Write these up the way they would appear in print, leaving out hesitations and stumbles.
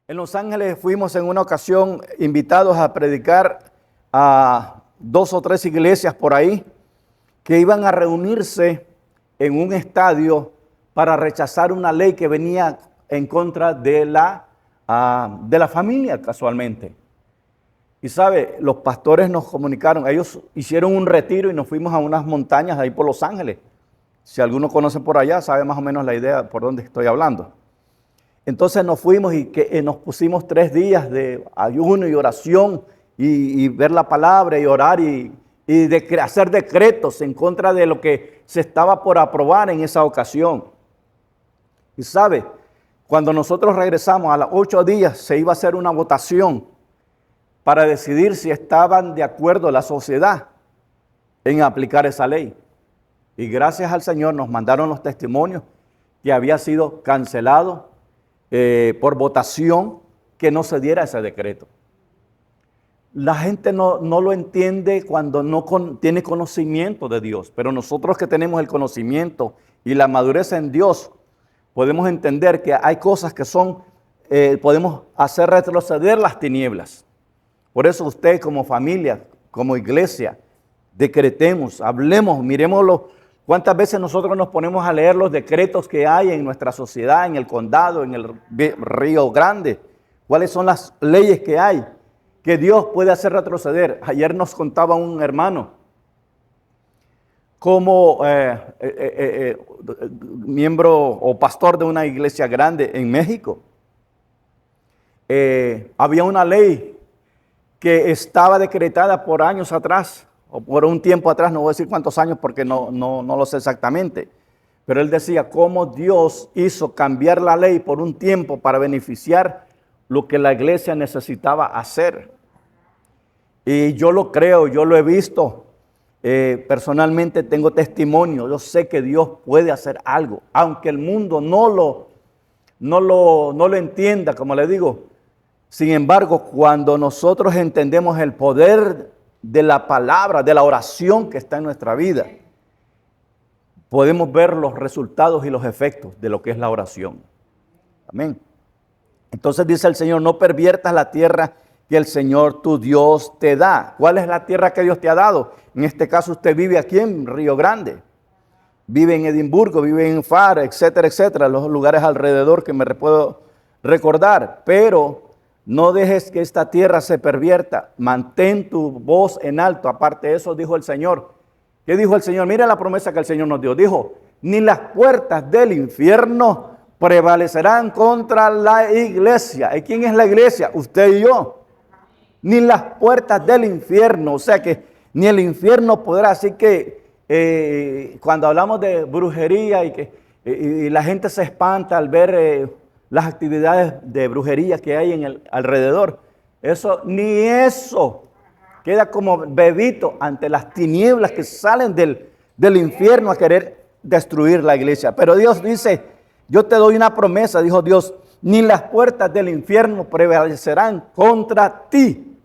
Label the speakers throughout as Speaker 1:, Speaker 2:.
Speaker 1: En Los Ángeles fuimos en una ocasión invitados a predicar a 2 o 3 iglesias por ahí que iban a reunirse en un estadio para rechazar una ley que venía en contra de la familia, casualmente. Y sabe, los pastores nos comunicaron, ellos hicieron un retiro y nos fuimos a unas montañas ahí por Los Ángeles. Si alguno conoce por allá, sabe más o menos la idea por dónde estoy hablando. Entonces nos fuimos y nos pusimos 3 días de ayuno y oración y ver la palabra y orar y hacer decretos en contra de lo que se estaba por aprobar en esa ocasión. Y sabe, cuando nosotros regresamos a los 8 días se iba a hacer una votación para decidir si estaban de acuerdo la sociedad en aplicar esa ley. Y gracias al Señor nos mandaron los testimonios que había sido cancelado por votación, que no se diera ese decreto. La gente no lo entiende cuando no tiene conocimiento de Dios, pero nosotros que tenemos el conocimiento y la madurez en Dios, podemos entender que hay cosas que podemos hacer retroceder las tinieblas. Por eso usted como familia, como iglesia, decretemos, hablemos, miremoslo. ¿Cuántas veces nosotros nos ponemos a leer los decretos que hay en nuestra sociedad, en el condado, en el Río Grande? ¿Cuáles son las leyes que hay que Dios puede hacer retroceder? Ayer nos contaba un hermano como miembro o pastor de una iglesia grande en México. Había una ley que estaba decretada por años atrás, o por un tiempo atrás, no voy a decir cuántos años porque no lo sé exactamente, pero él decía cómo Dios hizo cambiar la ley por un tiempo para beneficiar lo que la iglesia necesitaba hacer. Y yo lo creo, yo lo he visto, personalmente tengo testimonio, yo sé que Dios puede hacer algo, aunque el mundo no lo entienda, como le digo. Sin embargo, cuando nosotros entendemos el poder de la palabra, de la oración que está en nuestra vida, podemos ver los resultados y los efectos de lo que es la oración. Amén. Entonces dice el Señor, no perviertas la tierra que el Señor tu Dios te da. ¿Cuál es la tierra que Dios te ha dado? En este caso usted vive aquí en Río Grande, vive en Edimburgo, vive en Far, etcétera, etcétera, los lugares alrededor que me puedo recordar, pero no dejes que esta tierra se pervierta, mantén tu voz en alto. Aparte de eso, dijo el Señor. ¿Qué dijo el Señor? Mira la promesa que el Señor nos dio. Dijo, ni las puertas del infierno prevalecerán contra la iglesia. ¿Y quién es la iglesia? Usted y yo. Ni las puertas del infierno, o sea que ni el infierno podrá. Así que cuando hablamos de brujería y la gente se espanta al ver las actividades de brujería que hay en el alrededor, ni eso queda como bebito ante las tinieblas que salen del infierno a querer destruir la iglesia. Pero Dios dice, yo te doy una promesa, dijo Dios, ni las puertas del infierno prevalecerán contra ti.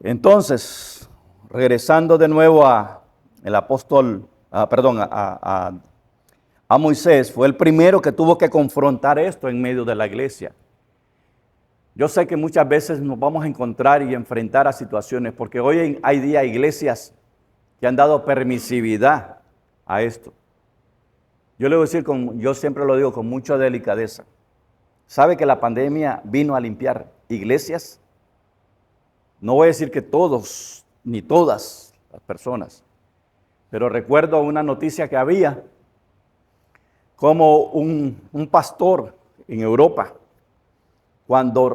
Speaker 1: Entonces, regresando de nuevo a Moisés, fue el primero que tuvo que confrontar esto en medio de la iglesia. Yo sé que muchas veces nos vamos a encontrar y enfrentar a situaciones, porque hoy hay día iglesias que han dado permisividad a esto. Yo le voy a decir, yo siempre lo digo con mucha delicadeza. ¿Sabe que la pandemia vino a limpiar iglesias? No voy a decir que todos, ni todas las personas, pero recuerdo una noticia que había, como un pastor en Europa, cuando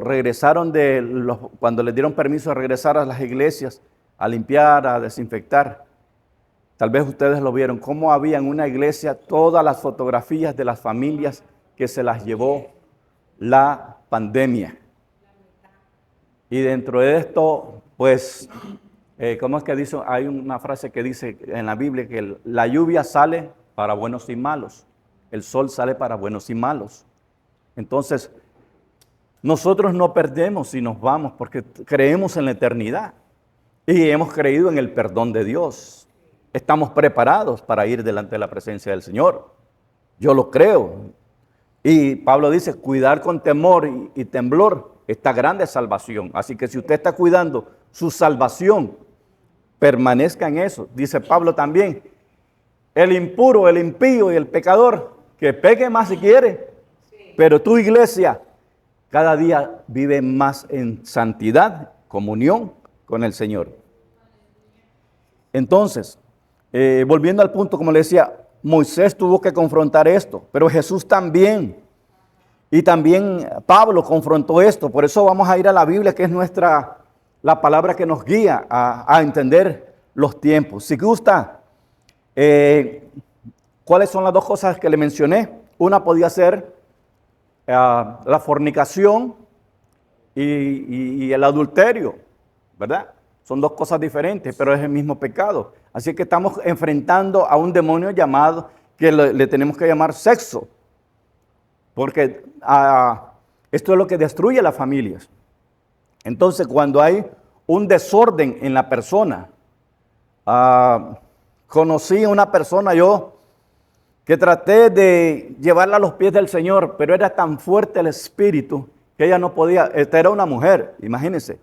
Speaker 1: cuando les dieron permiso de regresar a las iglesias, a limpiar, a desinfectar, tal vez ustedes lo vieron, cómo había en una iglesia todas las fotografías de las familias que se las llevó la pandemia. Y dentro de esto, pues, ¿cómo es que dice? Hay una frase que dice en la Biblia que la lluvia sale para buenos y malos. El sol sale para buenos y malos. Entonces, nosotros no perdemos si nos vamos porque creemos en la eternidad y hemos creído en el perdón de Dios. Estamos preparados para ir delante de la presencia del Señor. Yo lo creo. Y Pablo dice, cuidar con temor y temblor esta grande salvación. Así que si usted está cuidando su salvación, permanezca en eso. Dice Pablo también, el impuro, el impío y el pecador, que peque más si quiere, pero tu iglesia cada día vive más en santidad, comunión con el Señor. Entonces, volviendo al punto, como le decía, Moisés tuvo que confrontar esto, pero Jesús también. Y también Pablo confrontó esto. Por eso vamos a ir a la Biblia, que es la palabra que nos guía a entender los tiempos. Si gusta, ¿cuáles son las dos cosas que le mencioné? Una podía ser la fornicación y el adulterio, ¿verdad? Son dos cosas diferentes, pero es el mismo pecado. Así que estamos enfrentando a un demonio llamado, que le tenemos que llamar sexo, porque esto es lo que destruye las familias. Entonces, cuando hay un desorden en la persona, conocí a una persona yo que traté de llevarla a los pies del Señor, pero era tan fuerte el espíritu que ella no podía. Esta era una mujer, imagínense.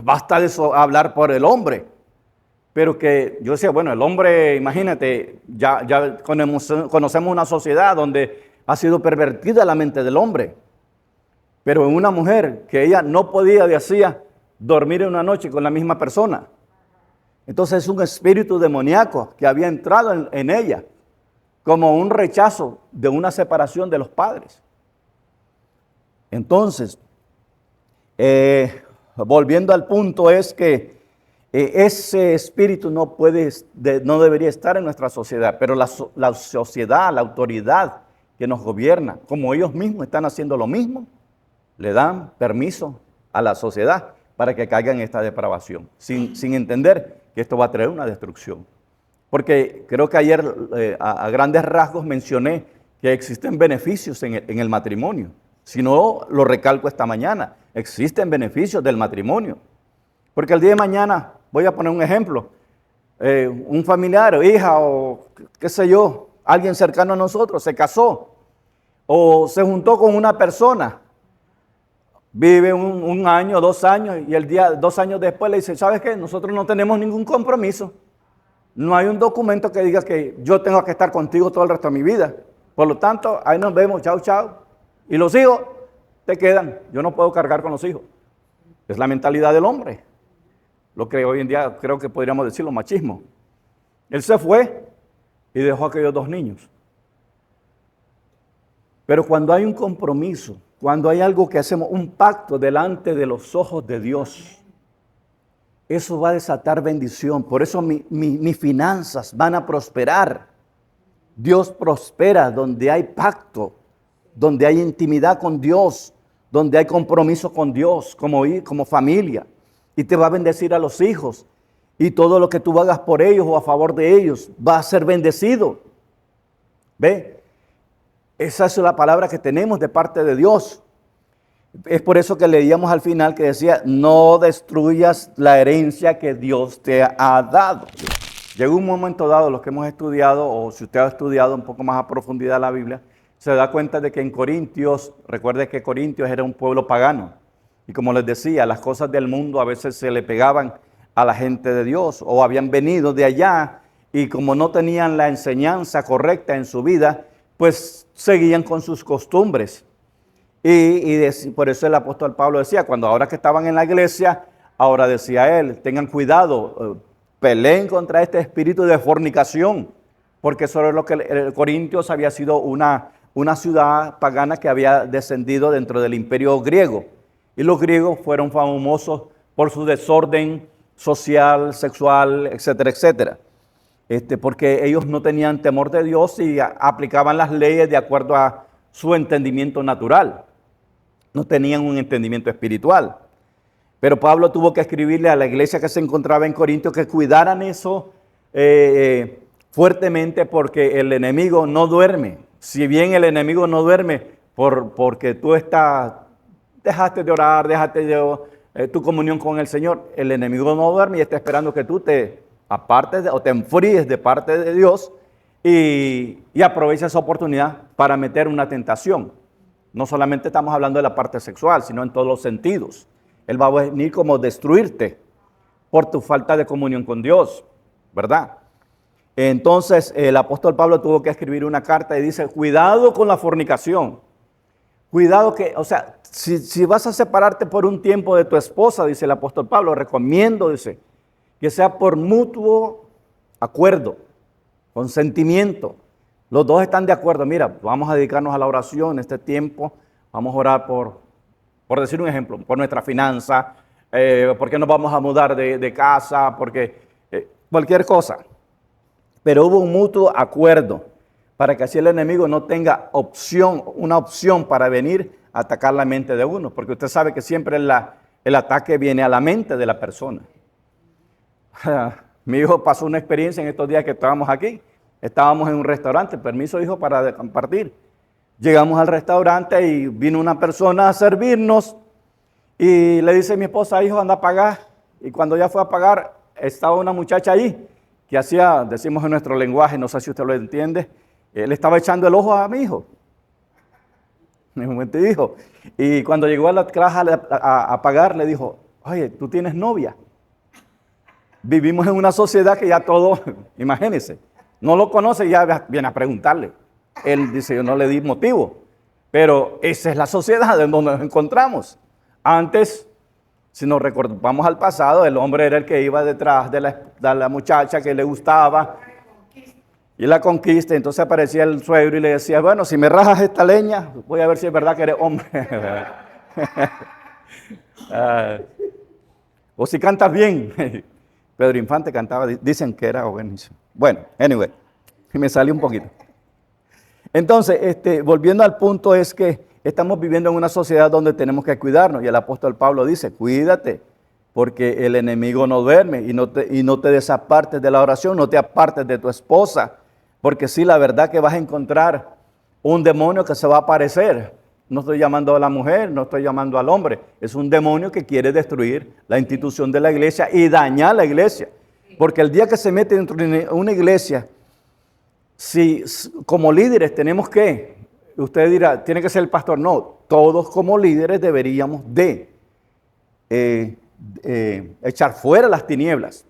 Speaker 1: Basta de eso, hablar por el hombre. Pero que yo decía, bueno, el hombre, imagínate, ya conocemos una sociedad donde ha sido pervertida la mente del hombre. Pero en una mujer que ella no podía, decía, dormir en una noche con la misma persona. Entonces es un espíritu demoníaco que había entrado en ella, como un rechazo de una separación de los padres. Entonces, volviendo al punto, es que ese espíritu no debería estar en nuestra sociedad, pero la sociedad, la autoridad que nos gobierna, como ellos mismos están haciendo lo mismo, le dan permiso a la sociedad para que caiga en esta depravación, sin entender que esto va a traer una destrucción. Porque creo que ayer a grandes rasgos mencioné que existen beneficios en el matrimonio. Si no, lo recalco esta mañana, existen beneficios del matrimonio. Porque el día de mañana, voy a poner un ejemplo, un familiar o hija o qué sé yo, alguien cercano a nosotros se casó o se juntó con una persona, vive un año, 2 años y 2 años después le dice, ¿sabes qué? Nosotros no tenemos ningún compromiso. No hay un documento que diga que yo tengo que estar contigo todo el resto de mi vida. Por lo tanto, ahí nos vemos, chao, chao. Y los hijos te quedan. Yo no puedo cargar con los hijos. Es la mentalidad del hombre. Lo que hoy en día creo que podríamos decirlo machismo. Él se fue y dejó a aquellos 2 niños. Pero cuando hay un compromiso, cuando hay algo que hacemos, un pacto delante de los ojos de Dios, eso va a desatar bendición. Por eso mis finanzas van a prosperar. Dios prospera donde hay pacto, donde hay intimidad con Dios, donde hay compromiso con Dios como familia. Y te va a bendecir a los hijos. Y todo lo que tú hagas por ellos o a favor de ellos va a ser bendecido. ¿Ve? Esa es la palabra que tenemos de parte de Dios. Es por eso que leíamos al final que decía, no destruyas la herencia que Dios te ha dado. Llegó un momento dado, los que hemos estudiado, o si usted ha estudiado un poco más a profundidad la Biblia, se da cuenta de que en Corintios, recuerde que Corintios era un pueblo pagano. Y como les decía, las cosas del mundo a veces se le pegaban a la gente de Dios, o habían venido de allá, y como no tenían la enseñanza correcta en su vida, pues seguían con sus costumbres. Por eso el apóstol Pablo decía, ahora que estaban en la iglesia, ahora decía él, tengan cuidado, peleen contra este espíritu de fornicación, porque eso es lo que Corintios había sido una ciudad pagana que había descendido dentro del imperio griego. Y los griegos fueron famosos por su desorden social, sexual, etcétera, etcétera. Porque ellos no tenían temor de Dios y aplicaban las leyes de acuerdo a su entendimiento natural. No tenían un entendimiento espiritual. Pero Pablo tuvo que escribirle a la iglesia que se encontraba en Corinto que cuidaran eso fuertemente, porque el enemigo no duerme. Si bien el enemigo no duerme porque tú dejaste de orar, dejaste de tu comunión con el Señor, el enemigo no duerme y está esperando que tú te apartes o te enfríes de parte de Dios y aprovecha esa oportunidad para meter una tentación. No solamente estamos hablando de la parte sexual, sino en todos los sentidos. Él va a venir como destruirte por tu falta de comunión con Dios, ¿verdad? Entonces el apóstol Pablo tuvo que escribir una carta y dice, cuidado con la fornicación. Cuidado que, o sea, si vas a separarte por un tiempo de tu esposa, dice el apóstol Pablo, recomiendo, dice, que sea por mutuo acuerdo, consentimiento. Los dos están de acuerdo, mira, vamos a dedicarnos a la oración en este tiempo, vamos a orar por decir un ejemplo, por nuestra finanza, porque nos vamos a mudar de casa, porque cualquier cosa. Pero hubo un mutuo acuerdo para que así el enemigo no tenga una opción para venir a atacar la mente de uno, porque usted sabe que siempre el ataque viene a la mente de la persona. Mi hijo pasó una experiencia en estos días que estábamos aquí. Estábamos en un restaurante, permiso hijo para compartir. Llegamos al restaurante y vino una persona a servirnos y le dice a mi esposa, hijo, anda a pagar. Y cuando ya fue a pagar, estaba una muchacha ahí que hacía, decimos en nuestro lenguaje, no sé si usted lo entiende, le estaba echando el ojo a mi hijo. En un momento dijo, y cuando llegó a la caja a pagar, le dijo, oye, ¿tú tienes novia? Vivimos en una sociedad que ya todo, imagínense, no lo conoce y ya viene a preguntarle. Él dice, yo no le di motivo, pero esa es la sociedad en donde nos encontramos. Antes, si nos recordamos al pasado, el hombre era el que iba detrás de la muchacha que le gustaba y la conquista. Entonces aparecía el suegro y le decía, bueno, si me rajas esta leña, voy a ver si es verdad que eres hombre. O si cantas bien. Pedro Infante cantaba, dicen que era buenísimo. Bueno, anyway, me salió un poquito. Entonces, volviendo al punto es que estamos viviendo en una sociedad donde tenemos que cuidarnos y el apóstol Pablo dice, cuídate, porque el enemigo no duerme y no te desapartes de la oración, no te apartes de tu esposa, porque sí, la verdad que vas a encontrar un demonio que se va a aparecer. No estoy llamando a la mujer, no estoy llamando al hombre. Es un demonio que quiere destruir la institución de la iglesia y dañar la iglesia. Porque el día que se mete dentro de una iglesia, si como líderes tenemos que, usted dirá, tiene que ser el pastor. No, todos como líderes deberíamos de echar fuera las tinieblas.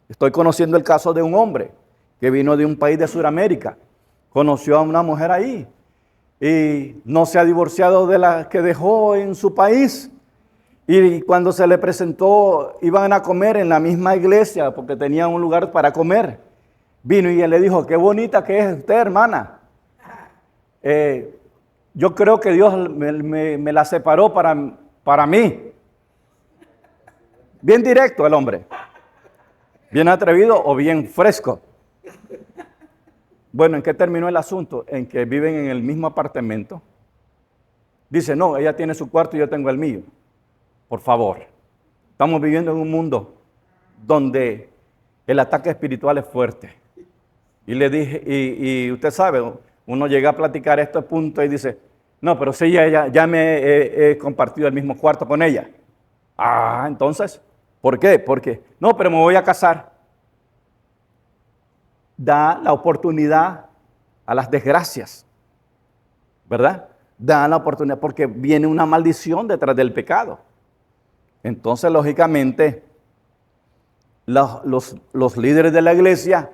Speaker 1: Estoy conociendo el caso de un hombre que vino de un país de Sudamérica. Conoció a una mujer ahí. Y no se ha divorciado de la que dejó en su país. Y cuando se le presentó, iban a comer en la misma iglesia porque tenían un lugar para comer. Vino y él le dijo, qué bonita que es usted, hermana. Yo creo que Dios me la separó para mí. Bien directo el hombre. Bien atrevido o bien fresco. Bueno, ¿en qué terminó el asunto? En que viven en el mismo apartamento. Dice, no, ella tiene su cuarto y yo tengo el mío. Por favor. Estamos viviendo en un mundo donde el ataque espiritual es fuerte. Y le dije, y usted sabe, uno llega a platicar estos puntos y dice, no, pero si ya me he compartido el mismo cuarto con ella. Ah, entonces, ¿por qué? Porque, no, pero me voy a casar. Da la oportunidad a las desgracias, ¿verdad? Da la oportunidad porque viene una maldición detrás del pecado. Entonces, lógicamente, los líderes de la iglesia,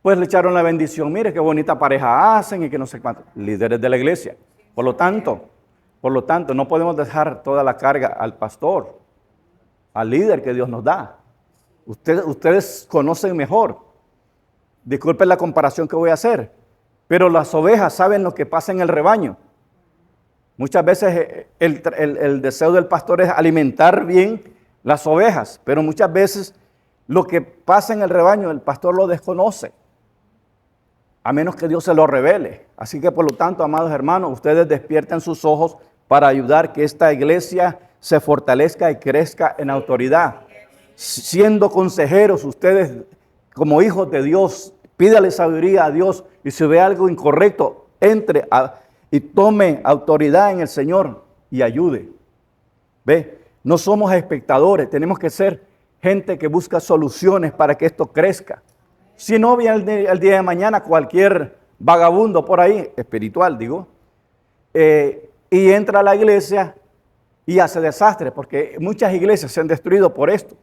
Speaker 1: pues le echaron la bendición. Mire qué bonita pareja hacen y que no sé cuánto. Líderes de la iglesia. Por lo tanto, no podemos dejar toda la carga al pastor, al líder que Dios nos da. Ustedes conocen mejor. Disculpen la comparación que voy a hacer, pero las ovejas saben lo que pasa en el rebaño. Muchas veces el deseo del pastor es alimentar bien las ovejas, pero muchas veces lo que pasa en el rebaño el pastor lo desconoce, a menos que Dios se lo revele. Así que por lo tanto, amados hermanos, ustedes despierten sus ojos para ayudar que esta iglesia se fortalezca y crezca en autoridad. Siendo consejeros, ustedes como hijos de Dios, pídale sabiduría a Dios y si ve algo incorrecto, entre y tome autoridad en el Señor y ayude. ¿Ve? No somos espectadores, tenemos que ser gente que busca soluciones para que esto crezca. Si no viene el día de mañana cualquier vagabundo por ahí, espiritual digo, y entra a la iglesia y hace desastre, porque muchas iglesias se han destruido por esto.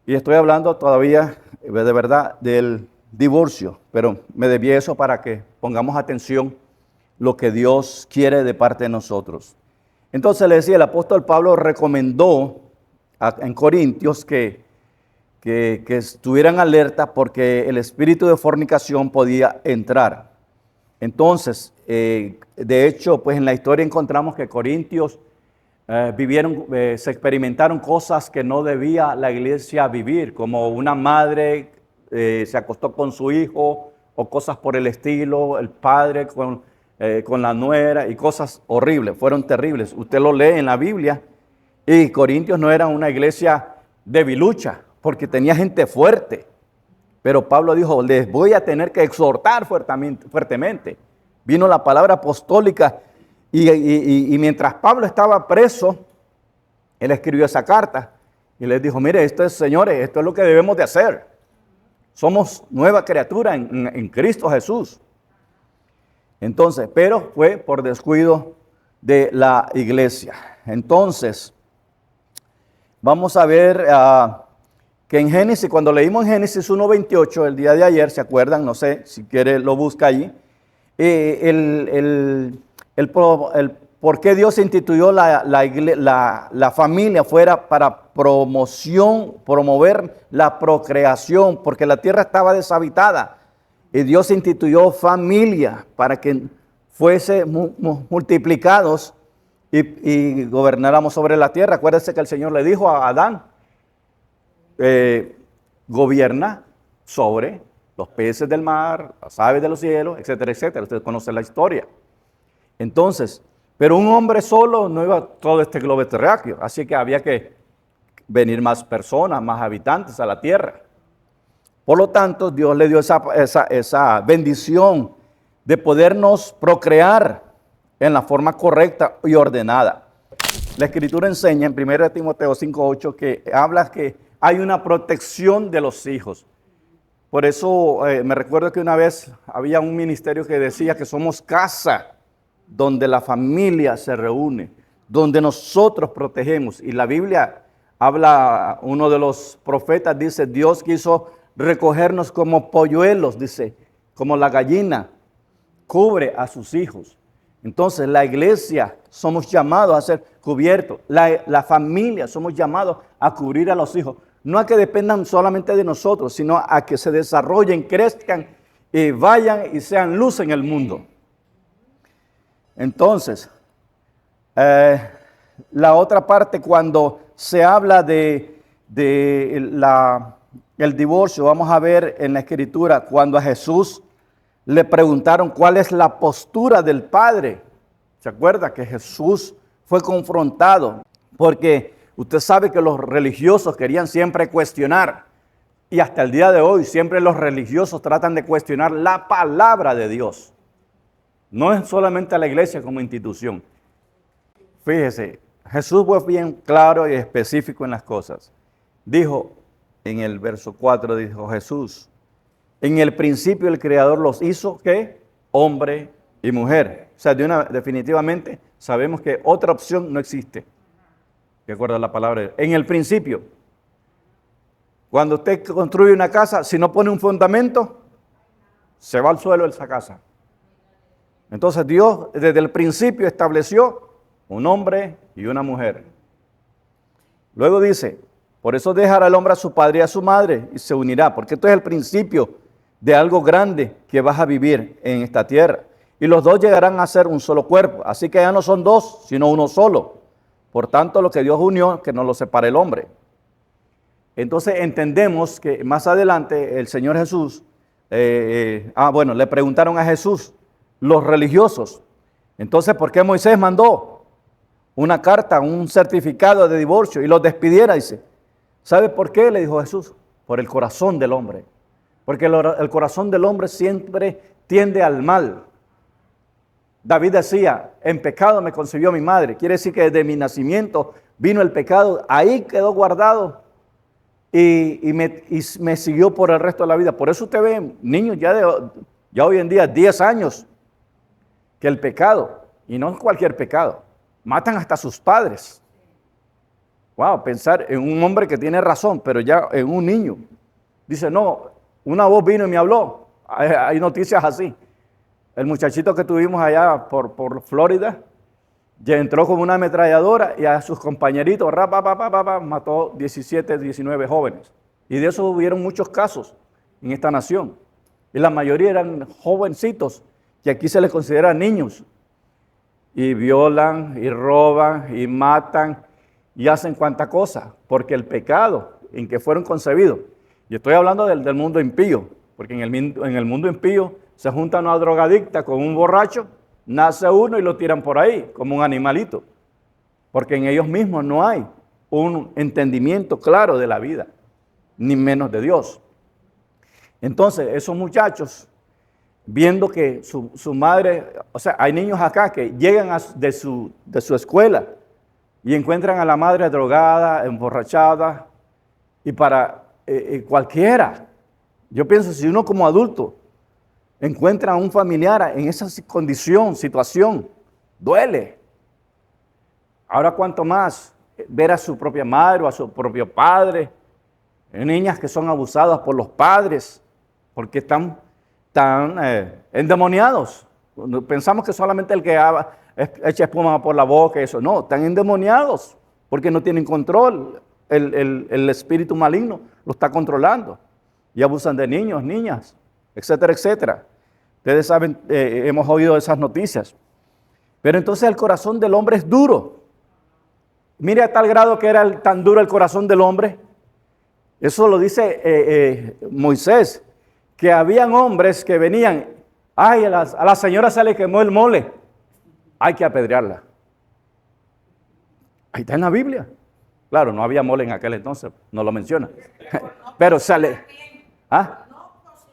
Speaker 1: Y estoy hablando todavía de verdad del divorcio, pero me desvié eso para que pongamos atención lo que Dios quiere de parte de nosotros. Entonces le decía, el apóstol Pablo recomendó en Corintios que estuvieran alerta porque el espíritu de fornicación podía entrar. Entonces, de hecho, pues en la historia encontramos que Corintios se experimentaron cosas que no debía la iglesia vivir, como una madre se acostó con su hijo o cosas por el estilo, el padre con la nuera y cosas horribles, fueron terribles. Usted lo lee en la Biblia y Corintios no era una iglesia debilucha porque tenía gente fuerte. Pero Pablo dijo, les voy a tener que exhortar fuertemente. Vino la palabra apostólica y mientras Pablo estaba preso, él escribió esa carta y les dijo, mire, señores, esto es lo que debemos de hacer. Somos nueva criatura en Cristo Jesús. Entonces, pero fue por descuido de la iglesia. Entonces, vamos a ver que en Génesis, cuando leímos en Génesis 1:28, el día de ayer, ¿se acuerdan? No sé, si quiere lo busca allí. Por qué Dios instituyó la familia fuera para promover la procreación, porque la tierra estaba deshabitada. Y Dios instituyó familia para que fuese multiplicados y gobernáramos sobre la tierra. Acuérdense que el Señor le dijo a Adán, gobierna sobre los peces del mar, las aves de los cielos, etcétera, etcétera. Ustedes conocen la historia. Entonces, pero un hombre solo no iba a todo este globo terráqueo, así que había que venir más personas, más habitantes a la tierra. Por lo tanto, Dios le dio esa bendición de podernos procrear en la forma correcta y ordenada. La Escritura enseña en 1 Timoteo 5:8 que habla que hay una protección de los hijos. Por eso me recuerdo que una vez había un ministerio que decía que somos casa donde la familia se reúne, donde nosotros protegemos. Y la Biblia habla, uno de los profetas dice, Dios quiso recogernos como polluelos, dice, como la gallina cubre a sus hijos. Entonces la iglesia somos llamados a ser cubiertos, la familia somos llamados a cubrir a los hijos, no a que dependan solamente de nosotros, sino a que se desarrollen, crezcan y vayan y sean luz en el mundo. Entonces, la otra parte cuando se habla de el divorcio, vamos a ver en la Escritura cuando a Jesús le preguntaron cuál es la postura del Padre. ¿Se acuerda que Jesús fue confrontado? Porque usted sabe que los religiosos querían siempre cuestionar. Y hasta el día de hoy siempre los religiosos tratan de cuestionar la palabra de Dios. No es solamente a la iglesia como institución. Fíjese, Jesús fue bien claro y específico en las cosas. Dijo en el verso 4, dijo Jesús, en el principio el Creador los hizo, ¿qué? Hombre y mujer. O sea, definitivamente sabemos que otra opción no existe. De acuerdo a la palabra. En el principio, cuando usted construye una casa, si no pone un fundamento, se va al suelo esa casa. Entonces Dios desde el principio estableció un hombre y una mujer. Luego dice, por eso dejará el hombre a su padre y a su madre y se unirá, porque esto es el principio de algo grande que vas a vivir en esta tierra. Y los dos llegarán a ser un solo cuerpo, así que ya no son dos, sino uno solo. Por tanto, lo que Dios unió, que no lo separe el hombre. Entonces entendemos que más adelante el Señor Jesús, le preguntaron a Jesús, los religiosos, entonces, ¿por qué Moisés mandó una carta, un certificado de divorcio y los despidiera? Dice, ¿sabe por qué? Le dijo Jesús, por el corazón del hombre. Porque el corazón del hombre siempre tiende al mal. David decía, en pecado me concibió mi madre. Quiere decir que desde mi nacimiento vino el pecado, ahí quedó guardado me siguió por el resto de la vida. Por eso usted ve niños ya hoy en día, 10 años, que el pecado, y no cualquier pecado, matan hasta a sus padres. Wow, pensar en un hombre que tiene razón, pero ya en un niño. Dice, no, una voz vino y me habló. Hay noticias así. El muchachito que tuvimos allá por Florida, ya entró con una ametralladora y a sus compañeritos, mató 17, 19 jóvenes. Y de eso hubieron muchos casos en esta nación. Y la mayoría eran jovencitos, que aquí se les considera niños. Y violan, y roban, y matan, y hacen cuanta cosa. Porque el pecado en que fueron concebidos. Y estoy hablando del mundo impío. Porque en el mundo impío se junta una drogadicta con un borracho, nace uno y lo tiran por ahí, como un animalito. Porque en ellos mismos no hay un entendimiento claro de la vida, ni menos de Dios. Entonces, esos muchachos, viendo que su madre, o sea, hay niños acá que llegan de su escuela y encuentran a la madre drogada, emborrachada, y para cualquiera, yo pienso, si uno como adulto encuentra a un familiar en esa condición, situación, duele. Ahora cuanto más ver a su propia madre o a su propio padre, niñas que son abusadas por los padres, porque están endemoniados. Pensamos que solamente el que echa espuma por la boca, eso, no, están endemoniados, porque no tienen control, el espíritu maligno lo está controlando, y abusan de niños, niñas, etcétera, etcétera. Ustedes saben, hemos oído esas noticias. Pero entonces el corazón del hombre es duro. Mire a tal grado que era tan duro el corazón del hombre. Eso lo dice Moisés, que habían hombres que venían, ay, a la señora se le quemó el mole, hay que apedrearla. Ahí está en la Biblia. Claro, no había mole en aquel entonces, no lo menciona. Pero sale, ¿ah?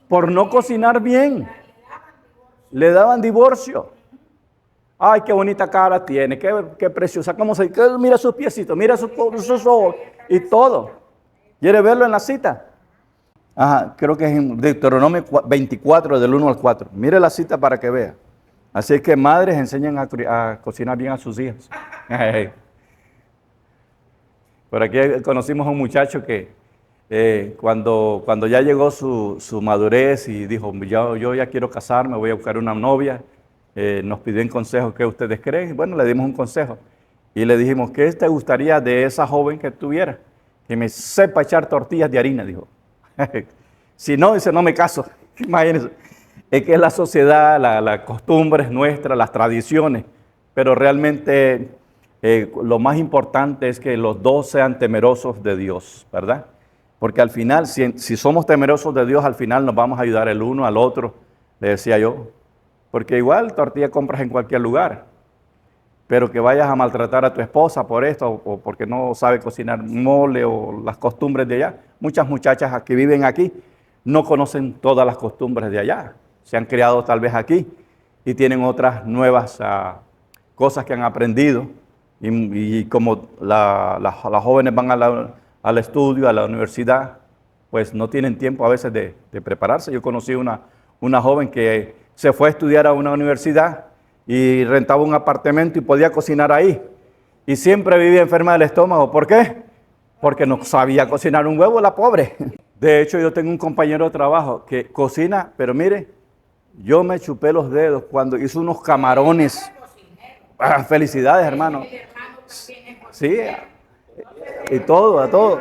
Speaker 1: Por no cocinar bien. Le daban divorcio. Ay, qué bonita cara tiene, qué preciosa, mira sus piecitos, mira sus ojos y todo. ¿Quiere verlo en la cita? Ajá, creo que es en Deuteronomio 24, del 1 al 4. Mire la cita para que vea. Así es que madres enseñan a cocinar bien a sus hijos. Por aquí conocimos a un muchacho que cuando ya llegó su madurez y dijo, yo ya quiero casarme, voy a buscar una novia, nos pidió un consejo, ¿qué ustedes creen? Bueno, le dimos un consejo y le dijimos, ¿qué te gustaría de esa joven que tuviera? Que me sepa echar tortillas de harina, dijo. Si no, dice, no me caso. Imagínense, es que es la sociedad, las costumbres nuestras, las tradiciones, pero realmente lo más importante es que los dos sean temerosos de Dios, ¿verdad? Porque al final, si somos temerosos de Dios, al final nos vamos a ayudar el uno al otro, le decía yo. Porque igual tortilla compras en cualquier lugar. Pero que vayas a maltratar a tu esposa por esto, o porque no sabe cocinar mole o las costumbres de allá. Muchas muchachas que viven aquí no conocen todas las costumbres de allá. Se han criado tal vez aquí y tienen otras nuevas cosas que han aprendido. Y como las jóvenes van al estudio, a la universidad, pues no tienen tiempo a veces de prepararse. Yo conocí una joven que se fue a estudiar a una universidad y rentaba un apartamento y podía cocinar ahí. Y siempre vivía enferma del estómago. ¿Por qué? Porque no sabía cocinar un huevo, la pobre. De hecho, yo tengo un compañero de trabajo que cocina, pero mire, yo me chupé los dedos cuando hizo unos camarones. Ah, felicidades, hermano. Sí, y todo, a todo.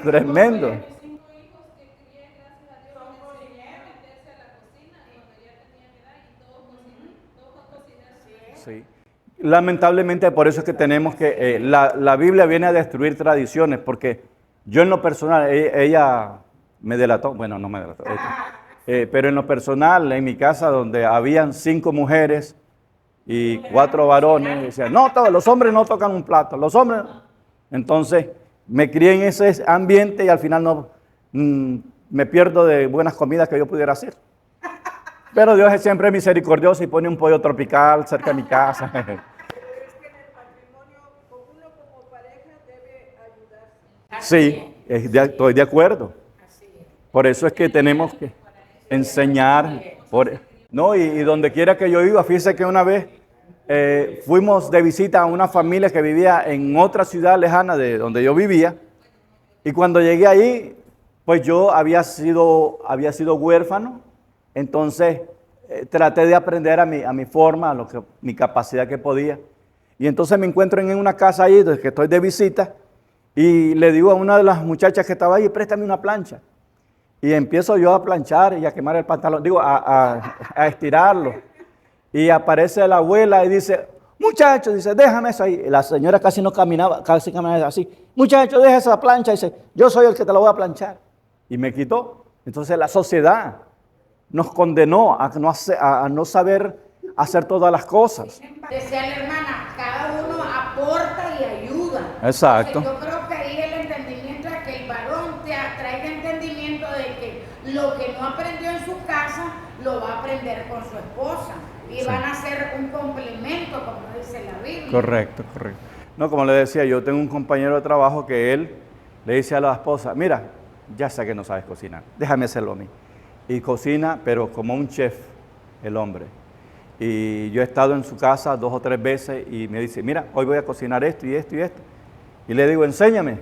Speaker 1: Tremendo. Sí. Lamentablemente por eso es que tenemos que, la Biblia viene a destruir tradiciones, porque yo en lo personal, ella me delató, bueno, no me delató, pero en lo personal, en mi casa donde habían 5 mujeres y 4 varones, decían, no, los hombres no tocan un plato, los hombres, entonces me crié en ese ambiente y al final no me pierdo de buenas comidas que yo pudiera hacer. Pero Dios es siempre misericordioso y pone un pollo tropical cerca de mi casa.
Speaker 2: Pero es que en el matrimonio, uno como pareja debe ayudarse.
Speaker 1: Sí, Estoy de acuerdo. Por eso es que tenemos que enseñar. No, y donde quiera que yo iba, fíjese que una vez fuimos de visita a una familia que vivía en otra ciudad lejana de donde yo vivía. Y cuando llegué ahí, pues yo había sido huérfano. Entonces traté de aprender a mi forma, mi capacidad que podía. Y entonces me encuentro en una casa ahí, desde que estoy de visita, y le digo a una de las muchachas que estaba ahí, préstame una plancha. Y empiezo yo a planchar y a quemar el pantalón, a estirarlo. Y aparece la abuela y dice, muchacho, dice, déjame eso ahí. Y la señora casi caminaba así. Muchacho, deja esa plancha. Y dice, yo soy el que te la voy a planchar. Y me quitó. Entonces la sociedad nos condenó a no saber hacer todas las cosas.
Speaker 2: Decía la hermana, cada uno aporta y ayuda.
Speaker 1: Exacto.
Speaker 2: Entonces, yo creo que ahí el entendimiento es que el varón traiga entendimiento de que lo que no aprendió en su casa lo va a aprender con su esposa. Y sí, van a ser un complemento, como dice la Biblia.
Speaker 1: Correcto. No, como le decía, yo tengo un compañero de trabajo que él le dice a la esposa, mira, ya sé que no sabes cocinar, déjame hacerlo a mí. Y cocina, pero como un chef, el hombre. Y yo he estado en su casa 2 o 3 veces y me dice, mira, hoy voy a cocinar esto y esto y esto. Y le digo, enséñame.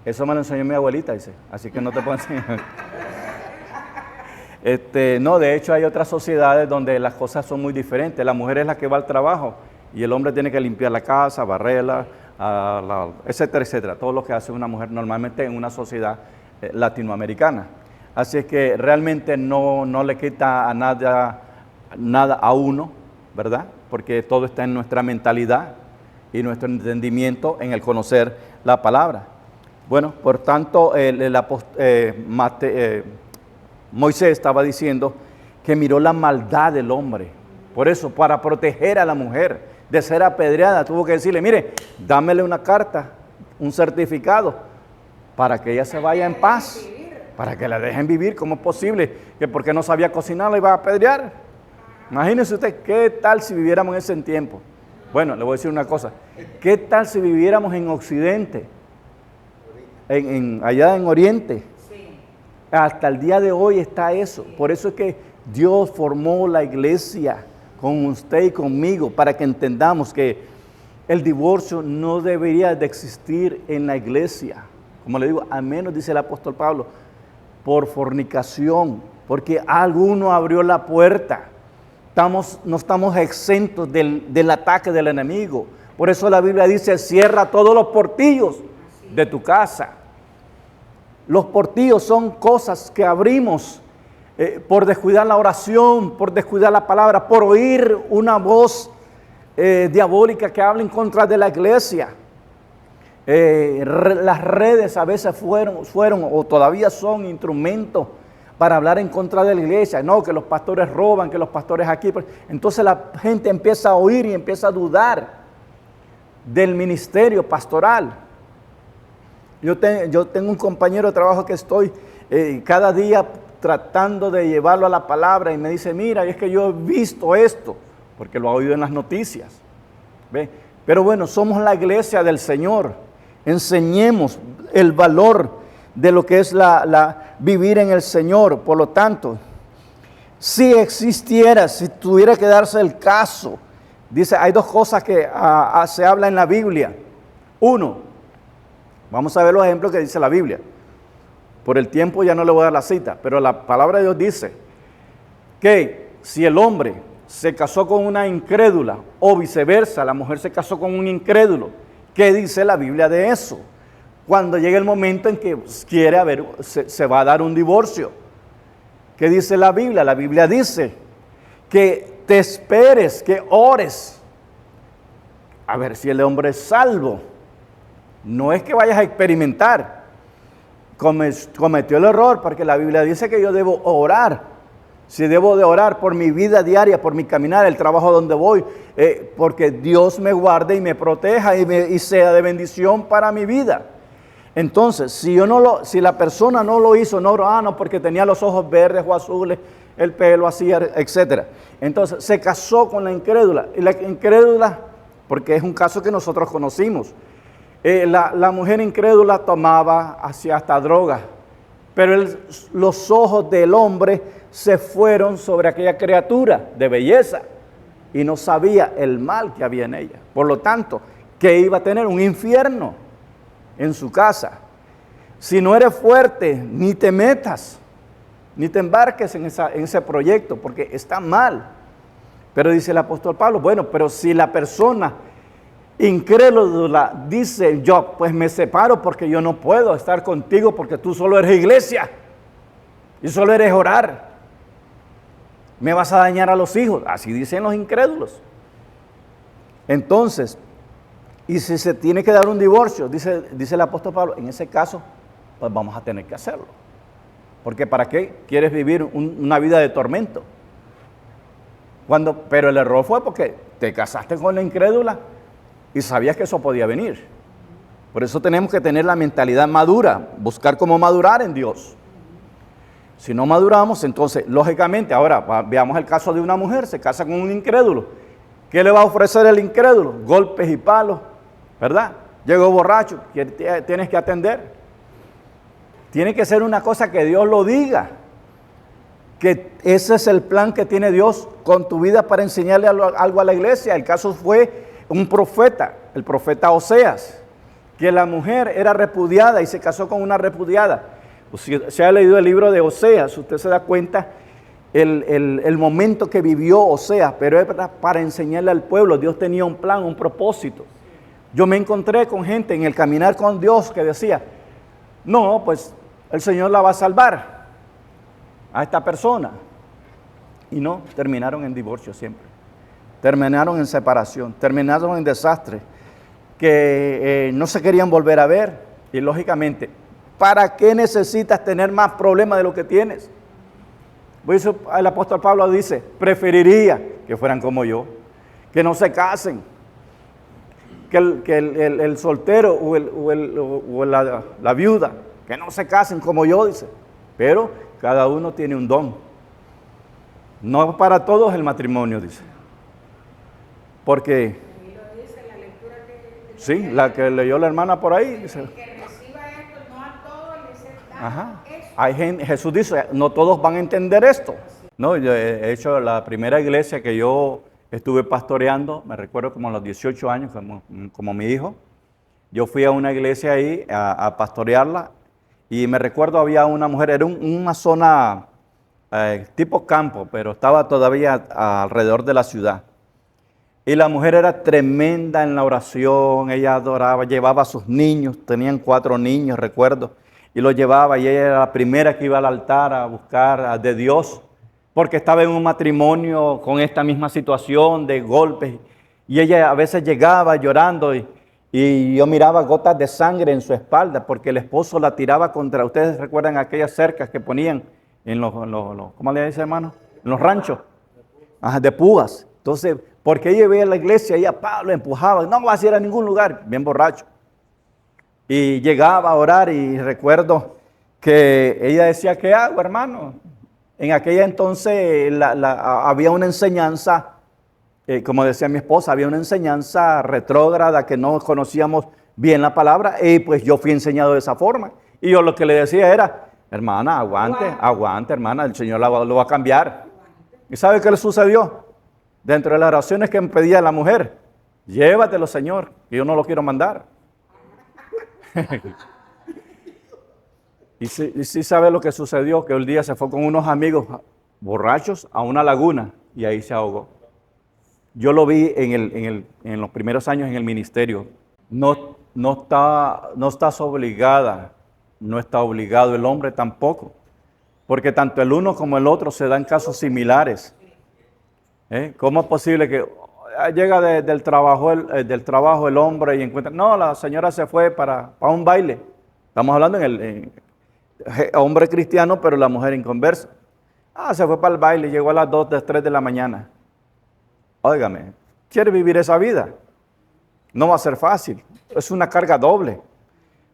Speaker 1: Eso me lo enseñó mi abuelita, dice, así que no te puedo enseñar. No, de hecho hay otras sociedades donde las cosas son muy diferentes. La mujer es la que va al trabajo y el hombre tiene que limpiar la casa, barrerla, etcétera, etcétera. Todo lo que hace una mujer normalmente en una sociedad latinoamericana. Así es que realmente no le quita a nada a uno, ¿verdad? Porque todo está en nuestra mentalidad y nuestro entendimiento en el conocer la palabra. Bueno, por tanto, Moisés estaba diciendo que miró la maldad del hombre. Por eso, para proteger a la mujer de ser apedreada, tuvo que decirle, mire, dámele una carta, un certificado, para que ella se vaya en paz, para que la dejen vivir. ¿Cómo es posible que porque no sabía cocinar la iba a apedrear? Imagínese usted, ¿qué tal si viviéramos en ese tiempo? Bueno, le voy a decir una cosa, ¿qué tal si viviéramos en Occidente, allá en Oriente? Hasta el día de hoy está eso. Por eso es que Dios formó la iglesia con usted y conmigo, para que entendamos que el divorcio no debería de existir en la iglesia. Como le digo, a menos, dice el apóstol Pablo, por fornicación, porque alguno abrió la puerta. No estamos exentos del ataque del enemigo. Por eso la Biblia dice, cierra todos los portillos de tu casa. Los portillos son cosas que abrimos por descuidar la oración, por descuidar la palabra, por oír una voz diabólica que habla en contra de la iglesia. Las redes a veces fueron o todavía son instrumentos para hablar en contra de la iglesia. No, que los pastores roban, que los pastores aquí. Entonces la gente empieza a oír y empieza a dudar del ministerio pastoral. Yo tengo un compañero de trabajo que estoy cada día tratando de llevarlo a la palabra y me dice, mira, es que yo he visto esto, porque lo ha oído en las noticias. ¿Ve? Pero bueno, somos la iglesia del Señor. Enseñemos el valor de lo que es vivir en el Señor. Por lo tanto, si tuviera que darse el caso, dice, hay 2 cosas que se habla en la Biblia. 1, vamos a ver los ejemplos que dice la Biblia. Por el tiempo ya no le voy a dar la cita, pero la palabra de Dios dice que si el hombre se casó con una incrédula o viceversa, la mujer se casó con un incrédulo, ¿qué dice la Biblia de eso? Cuando llegue el momento en que se va a dar un divorcio. ¿Qué dice la Biblia? La Biblia dice que te esperes, que ores, a ver si el hombre es salvo. No es que vayas a experimentar. Cometió el error, porque la Biblia dice que yo debo orar. Si debo de orar por mi vida diaria, por mi caminar, el trabajo donde voy, porque Dios me guarde y me proteja y sea de bendición para mi vida. Entonces, si la persona no lo hizo, no, porque tenía los ojos verdes o azules, el pelo así, etc. Entonces, se casó con la incrédula. Y la incrédula, porque es un caso que nosotros conocimos, La mujer incrédula tomaba hacia hasta drogas, pero los ojos del hombre se fueron sobre aquella criatura de belleza y no sabía el mal que había en ella. Por lo tanto, que iba a tener un infierno en su casa. Si no eres fuerte, ni te metas, ni te embarques en ese proyecto, porque está mal. Pero dice el apóstol Pablo, bueno, pero si la persona incrédula dice, yo pues me separo porque yo no puedo estar contigo porque tú solo eres iglesia y solo eres orar, me vas a dañar a los hijos, así dicen los incrédulos. Entonces, y si se tiene que dar un divorcio, dice el apóstol Pablo, en ese caso, pues vamos a tener que hacerlo. Porque ¿para qué quieres vivir una vida de tormento? Pero el error fue porque te casaste con la incrédula y sabías que eso podía venir. Por eso tenemos que tener la mentalidad madura, buscar cómo madurar en Dios. Si no maduramos, entonces, lógicamente, ahora veamos el caso de una mujer, se casa con un incrédulo. ¿Qué le va a ofrecer el incrédulo? Golpes y palos, ¿verdad? Llegó borracho, tienes que atender. Tiene que ser una cosa que Dios lo diga. Que ese es el plan que tiene Dios con tu vida para enseñarle algo a la iglesia. El caso fue un profeta, el profeta Oseas, que la mujer era repudiada y se casó con una repudiada. Si se ha leído el libro de Oseas, usted se da cuenta el momento que vivió Oseas, pero era para enseñarle al pueblo. Dios tenía un plan, un propósito. Yo me encontré con gente en el caminar con Dios que decía, no, pues el Señor la va a salvar a esta persona. Y no, terminaron en divorcio siempre. Terminaron en separación, terminaron en desastre, que no se querían volver a ver. Y lógicamente, ¿para qué necesitas tener más problemas de lo que tienes? Por eso el apóstol Pablo dice, preferiría que fueran como yo, que no se casen, que el soltero o la viuda, que no se casen como yo, dice. Pero cada uno tiene un don. No para todos el matrimonio, dice. Porque, sí, la que leyó la hermana por ahí, dice.
Speaker 2: El que reciba esto, no a todos les es dado
Speaker 1: Ajá.
Speaker 2: eso.
Speaker 1: Hay gente, Jesús dice, no todos van a entender esto. No, yo he hecho la primera iglesia que yo estuve pastoreando, me recuerdo como a los 18 años, como mi hijo. Yo fui a una iglesia ahí a pastorearla y me recuerdo había una mujer, era una zona tipo campo, pero estaba todavía alrededor de la ciudad. Y la mujer era tremenda en la oración, ella adoraba, llevaba a sus niños, tenían 4 niños, recuerdo, y los llevaba y ella era la primera que iba al altar a buscar de Dios, porque estaba en un matrimonio con esta misma situación de golpes, y ella a veces llegaba llorando y yo miraba gotas de sangre en su espalda, porque el esposo la tiraba contra, ustedes recuerdan aquellas cercas que ponían en los ¿cómo le dice, hermano? En los ranchos, de púas. Entonces, porque ella veía a la iglesia y a Pablo empujaba, no vas a ir a ningún lugar, bien borracho. Y llegaba a orar y recuerdo que ella decía, ¿qué hago, hermano? En aquella entonces había una enseñanza, como decía mi esposa, había una enseñanza retrógrada que no conocíamos bien la palabra y pues yo fui enseñado de esa forma. Y yo lo que le decía era, hermana, aguante, hermana, el Señor lo va a cambiar. ¿Y sabe qué le sucedió? Dentro de las oraciones que me pedía la mujer, llévatelo, Señor, que yo no lo quiero mandar. Y sí sabe lo que sucedió, que un día se fue con unos amigos borrachos a una laguna y ahí se ahogó. Yo lo vi en los primeros años en el ministerio. No estás obligada, no está obligado el hombre tampoco, porque tanto el uno como el otro se dan casos similares. ¿Cómo es posible que llega del trabajo el hombre y encuentra, no, la señora se fue para un baile? Estamos hablando en hombre cristiano, pero la mujer inconversa. Se fue para el baile, llegó a las 2, 3 de la mañana. Óigame, ¿quiere vivir esa vida? No va a ser fácil, es una carga doble.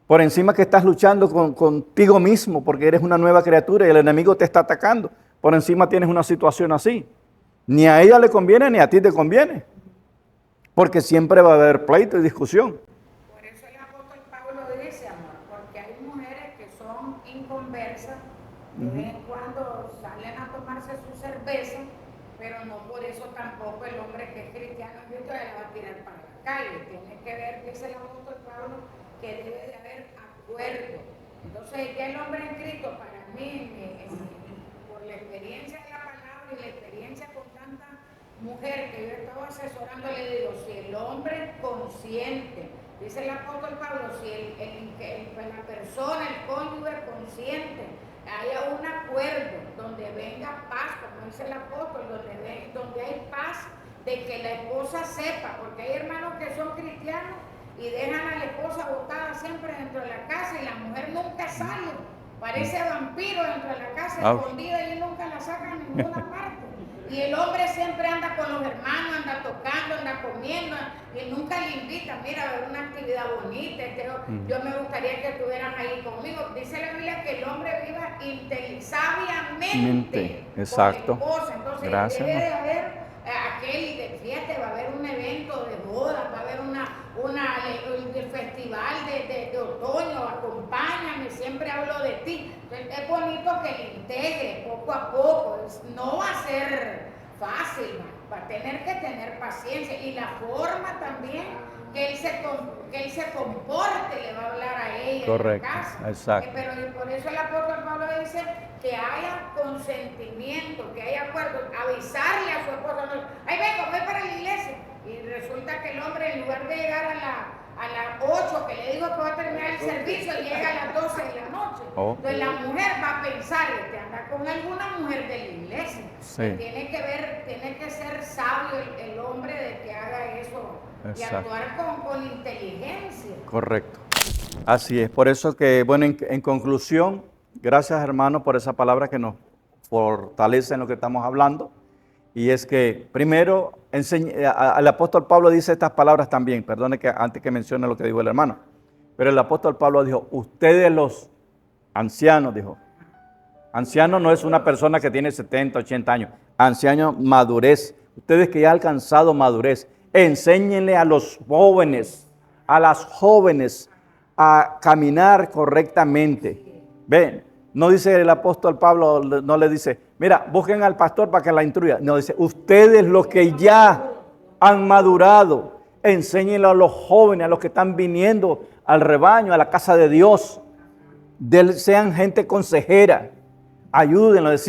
Speaker 1: Por encima que estás luchando contigo mismo porque eres una nueva criatura y el enemigo te está atacando. Por encima tienes una situación así. Ni a ella le conviene ni a ti te conviene. Porque siempre va a haber pleito y discusión.
Speaker 2: Por eso el apóstol de vez en cuando salen a tomarse su cerveza, pero no por eso tampoco el hombre que es cristiano en Cristo le va a tirar para la calle. Tiene que ver, dice el apóstol Pablo, que debe de haber acuerdo. Entonces ya el hombre en Cristo, para mí, por la experiencia de la palabra y la experiencia con tanta mujer que yo estaba asesorando, le digo, si el hombre consciente, dice el apóstol Pablo, si la persona, el cónyuge consciente, haya un acuerdo donde venga paz, como dice el apóstol, donde hay paz, de que la esposa sepa, porque hay hermanos que son cristianos y dejan a la esposa botada siempre dentro de la casa y la mujer nunca sale, parece vampiro dentro de la casa, escondida, y nunca la sacan en ninguna parte. Y el hombre siempre anda con los hermanos, anda tocando, anda comiendo, y nunca le invita, mira, a ver una actividad bonita, yo me gustaría que estuvieran ahí conmigo. Dice la Biblia que el hombre viva sabiamente
Speaker 1: exacto.
Speaker 2: con la esposa. Entonces
Speaker 1: gracias,
Speaker 2: debe de haber aquel de fiesta, va a haber un evento de boda, va a haber el festival de otoño, acompáñame, siempre hablo de ti. Entonces, es bonito que le integre poco a poco, no va a ser fácil, va a tener que tener paciencia, y la forma también que él se comporte le va a hablar a ella.
Speaker 1: Correcto,
Speaker 2: en la casa.
Speaker 1: exacto.
Speaker 2: Pero por eso el apóstol Pablo dice que haya consentimiento, que haya acuerdo, avisarle a su esposa, ahí vengo, voy para la iglesia, y resulta que el hombre, en lugar de llegar a las 8 que le dijo que va a terminar el servicio, llega a las 12 de la noche. Entonces la mujer va a pensar que anda con alguna mujer de la iglesia.
Speaker 1: Sí.
Speaker 2: Tiene que ser sabio el hombre de que haga eso. Exacto. Y actuar con inteligencia.
Speaker 1: Correcto. Así es. Por eso que, bueno, en conclusión, gracias, hermano, por esa palabra que nos fortalece en lo que estamos hablando. Y es que, primero, el apóstol Pablo dice estas palabras también. Perdone que antes que mencione lo que dijo el hermano. Pero el apóstol Pablo dijo, ustedes los ancianos, dijo. Anciano no es una persona que tiene 70, 80 años. Anciano, madurez. Ustedes que ya han alcanzado madurez, enséñenle a los jóvenes, a las jóvenes, a caminar correctamente. Ven, no dice el apóstol Pablo, no le dice, mira, busquen al pastor para que la instruya. No, dice, ustedes los que ya han madurado, enséñenle a los jóvenes, a los que están viniendo al rebaño, a la casa de Dios. Sean gente consejera, ayúdenlos,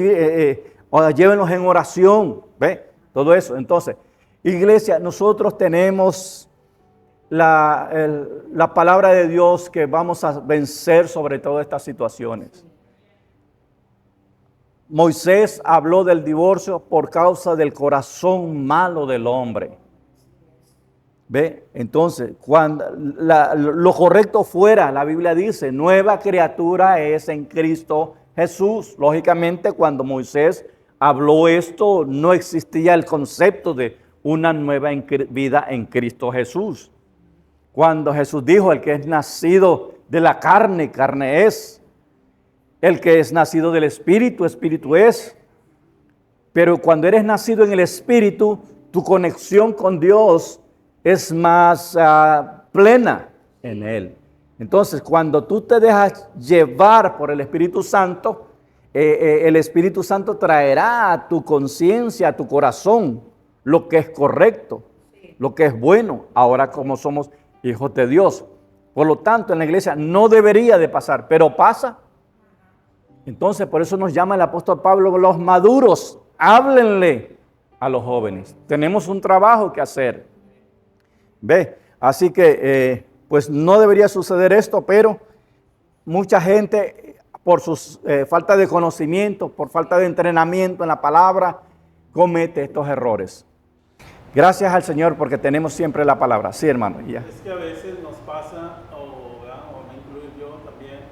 Speaker 1: o llévenlos en oración. ¿Ve? Todo eso. Entonces, iglesia, nosotros tenemos la palabra de Dios que vamos a vencer sobre todas estas situaciones. Moisés habló del divorcio por causa del corazón malo del hombre. ¿Ve? Entonces, cuando lo correcto fuera, la Biblia dice, nueva criatura es en Cristo Jesús. Lógicamente, cuando Moisés habló esto, no existía el concepto de una nueva vida en Cristo Jesús. Cuando Jesús dijo, el que es nacido de la carne, carne es. El que es nacido del Espíritu, Espíritu es. Pero cuando eres nacido en el Espíritu, tu conexión con Dios es más plena en Él. Entonces, cuando tú te dejas llevar por el Espíritu Santo, el Espíritu Santo traerá a tu conciencia, a tu corazón, lo que es correcto, lo que es bueno, ahora como somos hijos de Dios. Por lo tanto, en la iglesia no debería de pasar, pero pasa. Entonces, por eso nos llama el apóstol Pablo los maduros. Háblenle a los jóvenes. Tenemos un trabajo que hacer. ¿Ve? Así que, pues no debería suceder esto, pero mucha gente, por su falta de conocimiento, por falta de entrenamiento en la palabra, comete estos errores. Gracias al Señor porque tenemos siempre la palabra. Sí, hermano. Ya.
Speaker 3: Es que a veces nos pasa, o me incluyo yo también,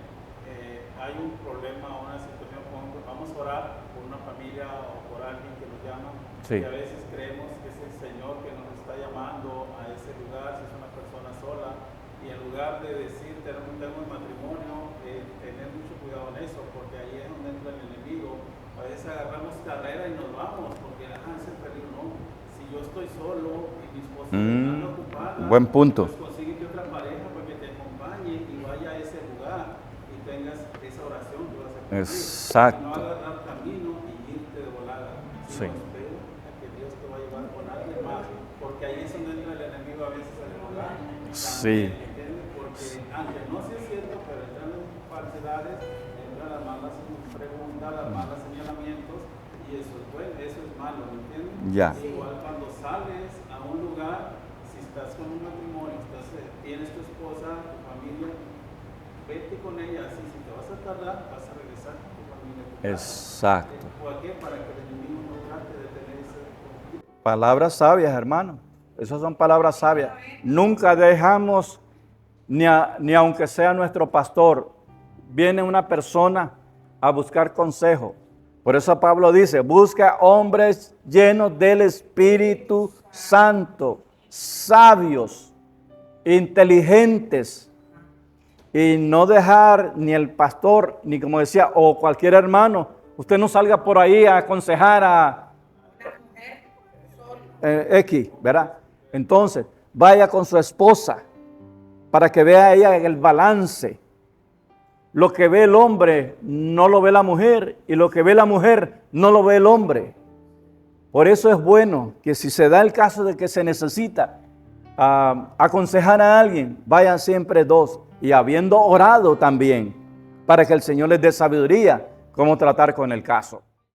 Speaker 3: hay un problema o una situación, vamos a orar por una familia o por alguien que nos llama,
Speaker 1: sí.
Speaker 3: Y a veces creemos que es el Señor que nos está llamando a ese lugar, si es una persona sola, y en lugar de decir tengo un matrimonio, tener mucho cuidado en eso, porque ahí es donde entra el enemigo. A veces agarramos carrera y nos vamos, porque es el peligro, no. Si yo estoy solo y mi esposa está ocupada,
Speaker 1: buen punto.
Speaker 3: Pues consíguete otra pareja para que te acompañe y vaya a ese lugar y tengas esa oración que vas a No
Speaker 1: Exacto.
Speaker 3: agarrar camino y irte de volada.
Speaker 1: Sí.
Speaker 3: Espera a que Dios te va a llevar con alguien más, porque ahí es donde entra el enemigo a veces al hogar.
Speaker 1: Sí.
Speaker 3: ¿Entiendes? Porque aunque no sea cierto, pero entran las falsedades, entran las malas preguntas, las malas señalamientos, y eso es bueno, eso es malo, ¿me entiendes?
Speaker 1: Ya.
Speaker 3: Igual cuando sales a un lugar, si estás con un matrimonio, tienes tu esposa, tu familia, vete con ella, así si te vas a tardar, vas a regresar con tu familia.
Speaker 1: Exacto.
Speaker 3: ¿Por qué? Para que el enemigo no trate de tener ese conflicto.
Speaker 1: Palabras sabias, hermano. Esas son palabras sabias. Nunca dejamos, ni aunque sea nuestro pastor, viene una persona a buscar consejo. Por eso Pablo dice, busca hombres llenos del Espíritu Santo, sabios, inteligentes, y no dejar ni el pastor, ni como decía, o cualquier hermano, usted no salga por ahí a aconsejar a X, ¿verdad? Entonces, vaya con su esposa para que vea ella el balance. Lo que ve el hombre no lo ve la mujer, y lo que ve la mujer no lo ve el hombre. Por eso es bueno que si se da el caso de que se necesita aconsejar a alguien, vayan siempre dos, y habiendo orado también, para que el Señor les dé sabiduría cómo tratar con el caso.